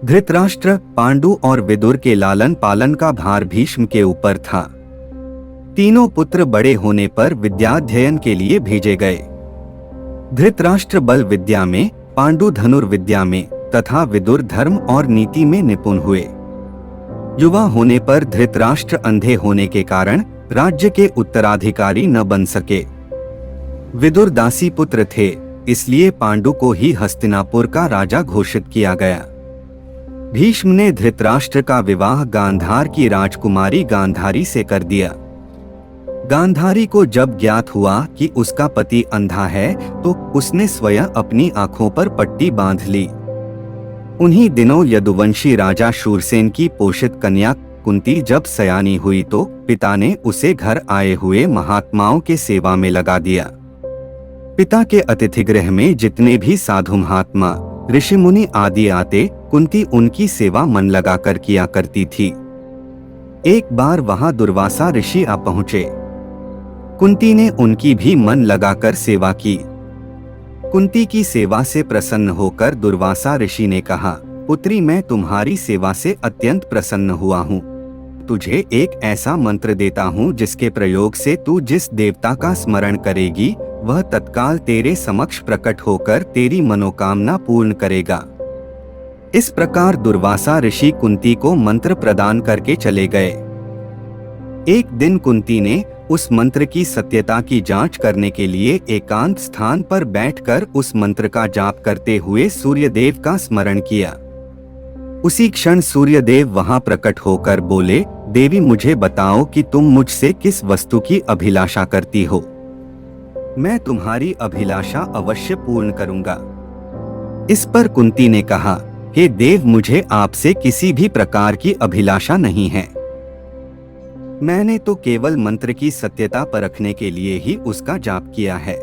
धृतराष्ट्र, पांडु और विदुर के लालन पालन का भार भीष्म के ऊपर था। तीनों पुत्र बड़े होने पर विद्याध्ययन के लिए भेजे गए। धृतराष्ट्र बल विद्या में, पांडु धनुर्विद्या में तथा विदुर धर्म और नीति में निपुण हुए। युवा होने पर धृतराष्ट्र अंधे होने के कारण राज्य के उत्तराधिकारी न बन सके। विदुर दासी पुत्र थे, इसलिए पांडु को ही हस्तिनापुर का राजा घोषित किया गया। भीष्म ने धृतराष्ट्र का विवाह गांधार की राजकुमारी गांधारी से कर दिया। गांधारी को जब ज्ञात हुआ कि उसका पति अंधा है तो उसने स्वयं अपनी आंखों पर पट्टी बांध ली। उन्हीं दिनों यदुवंशी राजा शूरसेन की पोषित कन्या कुंती जब सयानी हुई तो पिता ने उसे घर आए हुए महात्माओं के सेवा में लगा दिया। पिता के अतिथि गृह में जितने भी साधु महात्मा, ऋषि मुनि आदि आते, कुंती उनकी सेवा मन लगाकर किया करती थी। एक बार वहां दुर्वासा ऋषि आ पहुंचे। कुंती ने उनकी भी मन लगाकर सेवा की। कुंती की सेवा से प्रसन्न होकर दुर्वासा ऋषि ने कहा, पुत्री, मैं तुम्हारी सेवा से अत्यंत प्रसन्न हुआ हूँ। तुझे एक ऐसा मंत्र देता हूँ जिसके प्रयोग से तू जिस देवता का स्मरण करेगी वह तत्काल तेरे समक्ष प्रकट होकर तेरी मनोकामना पूर्ण करेगा। इस प्रकार दुर्वासा ऋषि कुंती को मंत्र प्रदान करके चले गए। एक दिन कुंती ने उस मंत्र की सत्यता की जांच करने के लिए एकांत स्थान पर बैठकर उस मंत्र का जाप करते हुए सूर्यदेव का स्मरण किया। उसी क्षण सूर्यदेव वहां प्रकट होकर बोले, देवी, मुझे बताओ कि तुम मुझसे किस वस्तु की अभिलाषा करती हो। मैं तुम्हारी अभिलाषा अवश्य पूर्ण करूंगा। इस पर कुंती ने कहा, हे देव, मुझे आपसे किसी भी प्रकार की अभिलाषा नहीं है। मैंने तो केवल मंत्र की सत्यता परखने के लिए ही उसका जाप किया है।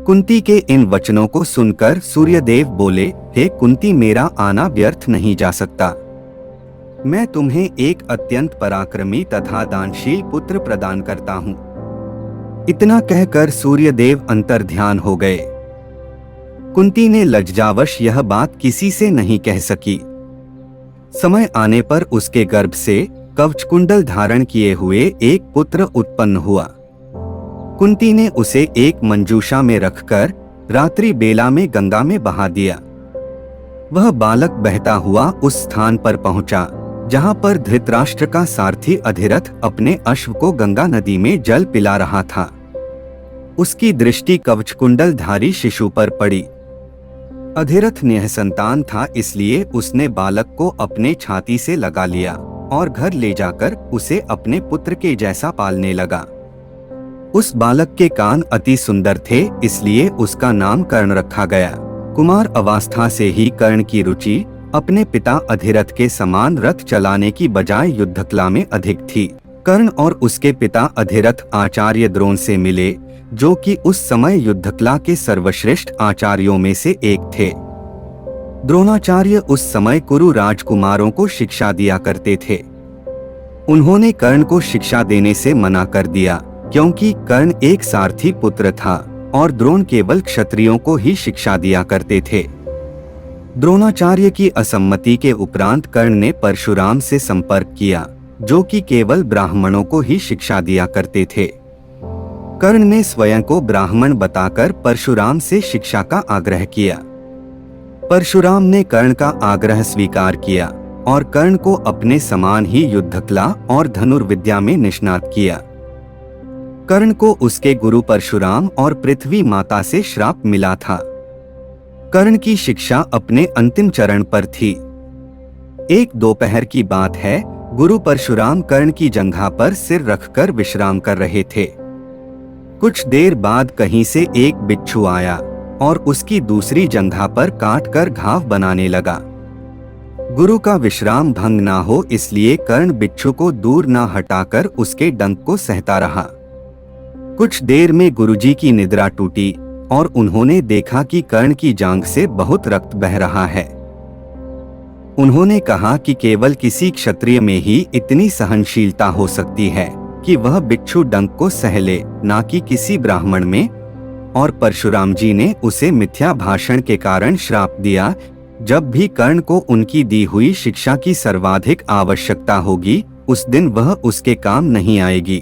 कुंती के इन वचनों को सुनकर सूर्यदेव बोले, हे कुंती, मेरा आना व्यर्थ नहीं जा सकता। मैं तुम्हें एक अत्यंत पराक्रमी तथा दानशील पुत्र प्रदान करता हूँ। इतना कहकर सूर्यदेव अंतर्ध्यान हो गए। कुंती ने लज्जावश यह बात किसी से नहीं कह सकी। समय आने पर उसके गर्भ से कवचकुंडल धारण किए हुए एक पुत्र उत्पन्न हुआ। कुंती ने उसे एक मंजूषा में रखकर रात्रि बेला में गंगा में बहा दिया। वह बालक बहता हुआ उस स्थान पर पहुंचा जहां पर धृतराष्ट्र का सारथी अधिरथ अपने अश्व को गंगा नदी में जल पिला रहा था। उसकी दृष्टि कवचकुंडल धारी शिशु पर पड़ी। अधिरथ निःसंतान था, इसलिए उसने बालक को अपने छाती से लगा लिया और घर ले जाकर उसे अपने पुत्र के जैसा पालने लगा। उस बालक के कान अति सुंदर थे, इसलिए उसका नाम कर्ण रखा गया। कुमार अवस्था से ही कर्ण की रुचि अपने पिता अधिरथ के समान रथ चलाने की बजाय युद्धकला में अधिक थी। कर्ण और उसके पिता अधिरथ आचार्य द्रोण से मिले, जो कि उस समय युद्धकला के सर्वश्रेष्ठ आचार्यों में से एक थे। द्रोणाचार्य उस समय कुरु राजकुमारों को शिक्षा दिया करते थे। उन्होंने कर्ण को शिक्षा देने से मना कर दिया, क्योंकि कर्ण एक सारथी पुत्र था और द्रोण केवल क्षत्रियों को ही शिक्षा दिया करते थे। द्रोणाचार्य की असम्मति के उपरांत कर्ण ने परशुराम से संपर्क किया, जो कि केवल ब्राह्मणों को ही शिक्षा दिया करते थे। कर्ण ने स्वयं को ब्राह्मण बताकर परशुराम से शिक्षा का आग्रह किया। परशुराम ने कर्ण का आग्रह स्वीकार किया और कर्ण को अपने समान ही युद्धकला और धनुर्विद्या में निष्णात किया। कर्ण को उसके गुरु परशुराम और पृथ्वी माता से श्राप मिला था। कर्ण की शिक्षा अपने अंतिम चरण पर थी। एक दोपहर की बात है, गुरु परशुराम कर्ण की जंघा पर सिर रखकर विश्राम कर रहे थे। कुछ देर बाद कहीं से एक बिच्छू आया और उसकी दूसरी जंघा पर काट कर घाव बनाने लगा। गुरु का विश्राम भंग ना हो इसलिए कर्ण बिच्छू को दूर ना हटाकर उसके डंक को सहता रहा। कुछ देर में गुरुजी की निद्रा टूटी और उन्होंने देखा कि कर्ण की जांघ से बहुत रक्त बह रहा है। उन्होंने कहा कि केवल किसी क्षत्रिय में ही इतनी सहनशीलता हो सकती है कि वह बिच्छू डंक को सह ले, ना कि किसी ब्राह्मण में। और परशुराम जी ने उसे मिथ्या भाषण के कारण श्राप दिया, जब भी कर्ण को उनकी दी हुई शिक्षा की सर्वाधिक आवश्यकता होगी, उस दिन वह उसके काम नहीं आएगी।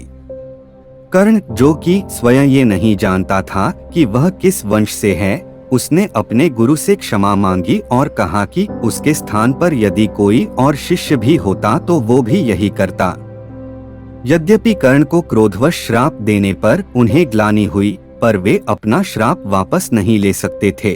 कर्ण, जो कि स्वयं ये नहीं जानता था कि वह किस वंश से है, उसने अपने गुरु से क्षमा मांगी और कहा कि उसके स्थान पर यदि कोई और शिष्य भी होता तो वो भी यही करता। यद्यपि कर्ण को क्रोधवश श्राप देने पर उन्हें ग्लानि हुई, पर वे अपना श्राप वापस नहीं ले सकते थे।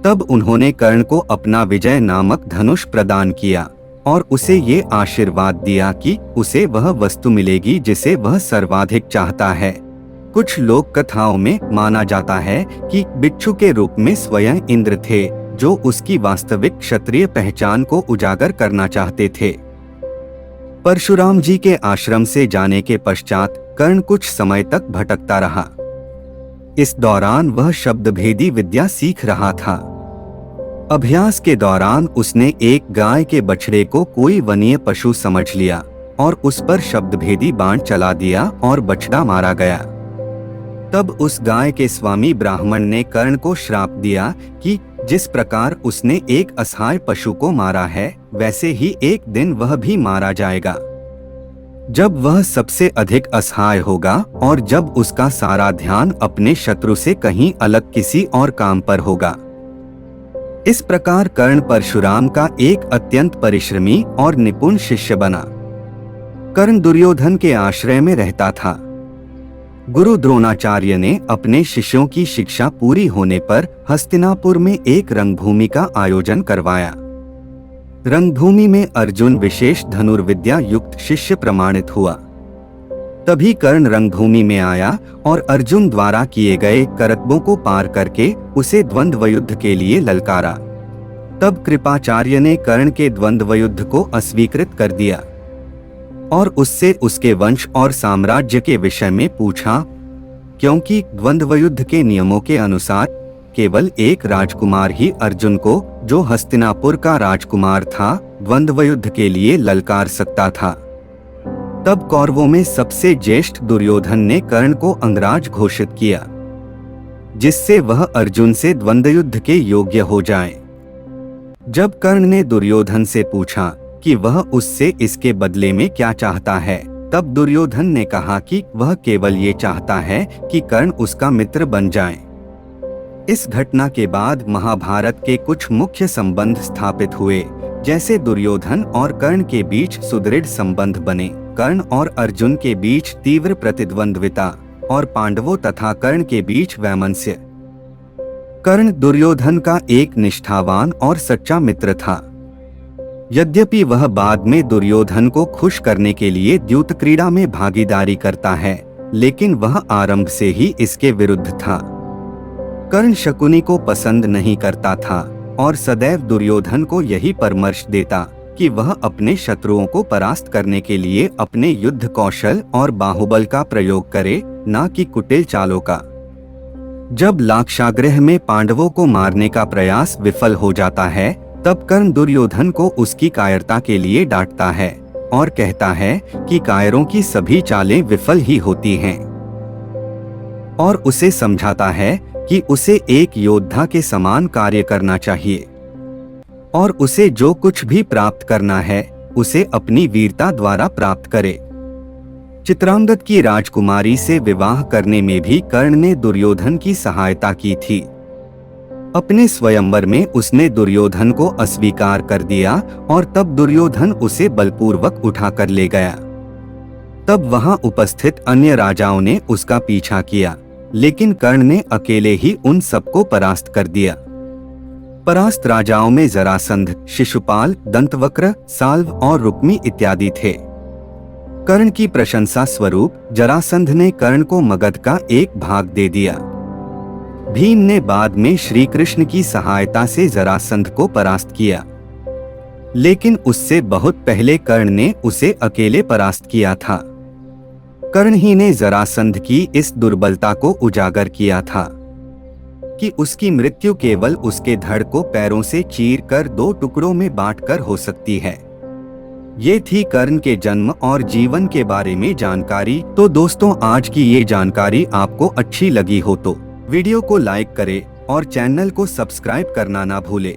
तब उन्होंने कर्ण को अपना विजय नामक धनुष प्रदान किया और उसे ये आशीर्वाद दिया कि उसे वह वस्तु मिलेगी जिसे वह सर्वाधिक चाहता है। कुछ लोक कथाओं में माना जाता है कि बिच्छू के रूप में स्वयं इंद्र थे, जो उसकी वास्तविक क्षत्रिय पहचान को उजागर करना चाहते थे। परशुराम जी के आश्रम से जाने के पश्चात कर्ण कुछ समय तक भटकता रहा। इस दौरान वह शब्दभेदी विद्या सीख रहा था। अभ्यास के दौरान उसने एक गाय के बछड़े को कोई वन्य पशु समझ लिया और उस पर शब्दभेदी बाण चला दिया और बछड़ा मारा गया। तब उस गाय के स्वामी ब्राह्मण ने कर्ण को श्राप दिया कि जिस प्रकार उसने एक असहाय पशु को मारा है, वैसे ही एक दिन वह भी मारा जाएगा। जब वह सबसे अधिक असहाय होगा और जब उसका सारा ध्यान अपने शत्रु से कहीं अलग किसी और काम पर होगा। इस प्रकार कर्ण परशुराम का एक अत्यंत परिश्रमी और निपुण शिष्य बना। कर्ण दुर्योधन के आश्रय में रहता था। गुरु द्रोणाचार्य ने अपने शिष्यों की शिक्षा पूरी होने पर हस्तिनापुर में एक रंगभूमि का आयोजन करवाया। रंगभूमि में अर्जुन विशेष धनुर्विद्या युक्त शिष्य प्रमाणित हुआ। तभी कर्ण रंगभूमि में आया और अर्जुन द्वारा किए गए करतबों को पार करके उसे द्वंद्व युद्ध के लिए ललकारा। तब कृपाचार्य ने कर्ण के द्वंद्व युद्ध को अस्वीकृत कर दिया और उससे उसके वंश और साम्राज्य के विषय में पूछा, क्योंकि द्वंद्व युद्ध के नियमों के अनुसार केवल एक राजकुमार ही अर्जुन को, जो हस्तिनापुर का राजकुमार था, द्वंद्व युद्ध के लिए ललकार सकता था। तब कौरवों में सबसे ज्येष्ठ दुर्योधन ने कर्ण को अंगराज घोषित किया, जिससे वह अर्जुन से द्वंद्व युद्ध के योग्य हो जाए। जब कर्ण ने दुर्योधन से पूछा कि वह उससे इसके बदले में क्या चाहता है, तब दुर्योधन ने कहा कि वह केवल ये चाहता है कि कर्ण उसका मित्र बन जाए। इस घटना के बाद महाभारत के कुछ मुख्य संबंध स्थापित हुए, जैसे दुर्योधन और कर्ण के बीच सुदृढ़ संबंध बने, कर्ण और अर्जुन के बीच तीव्र प्रतिद्वंद्विता और पांडवों तथा कर्ण के बीच वैमनस्य। कर्ण दुर्योधन का एक निष्ठावान और सच्चा मित्र था। यद्यपि वह बाद में दुर्योधन को खुश करने के लिए द्यूत क्रीड़ा में भागीदारी करता है, लेकिन वह आरंभ से ही इसके विरुद्ध था। कर्ण शकुनी को पसंद नहीं करता था और सदैव दुर्योधन को यही परामर्श देता कि वह अपने शत्रुओं को परास्त करने के लिए अपने युद्ध कौशल और बाहुबल का प्रयोग करे, न कि कुटिल चालों का। जब लाक्षागृह में पांडवों को मारने का प्रयास विफल हो जाता है, तब कर्ण दुर्योधन को उसकी कायरता के लिए डांटता है और कहता है कि कायरों की सभी चालें विफल ही होती हैं, और उसे समझाता है कि उसे एक योद्धा के समान कार्य करना चाहिए और उसे जो कुछ भी प्राप्त करना है उसे अपनी वीरता द्वारा प्राप्त करे। चित्रांगद की राजकुमारी से विवाह करने में भी कर्ण ने दुर्योधन की सहायता की थी। अपने स्वयंवर में उसने दुर्योधन को अस्वीकार कर दिया और तब दुर्योधन उसे बलपूर्वक उठाकर ले गया। तब वहां उपस्थित अन्य राजाओं ने उसका पीछा किया, लेकिन कर्ण ने अकेले ही उन सबको परास्त कर दिया। परास्त राजाओं में जरासंध, शिशुपाल, दंतवक्र, साल्व और रुक्मी इत्यादि थे। कर्ण की प्रशंसा स्वरूप जरासंध ने कर्ण को मगध का एक भाग दे दिया। भीम ने बाद में श्री कृष्ण की सहायता से जरासंध को परास्त किया, लेकिन उससे बहुत पहले कर्ण ने उसे अकेले परास्त किया था। कर्ण ही ने जरासंध की इस दुर्बलता को उजागर किया था कि उसकी मृत्यु केवल उसके धड़ को पैरों से चीर कर 2 टुकड़ों में बांटकर हो सकती है। ये थी कर्ण के जन्म और जीवन के बारे में जानकारी। तो दोस्तों, आज की ये जानकारी आपको अच्छी लगी हो तो वीडियो को लाइक करें और चैनल को सब्सक्राइब करना ना भूलें।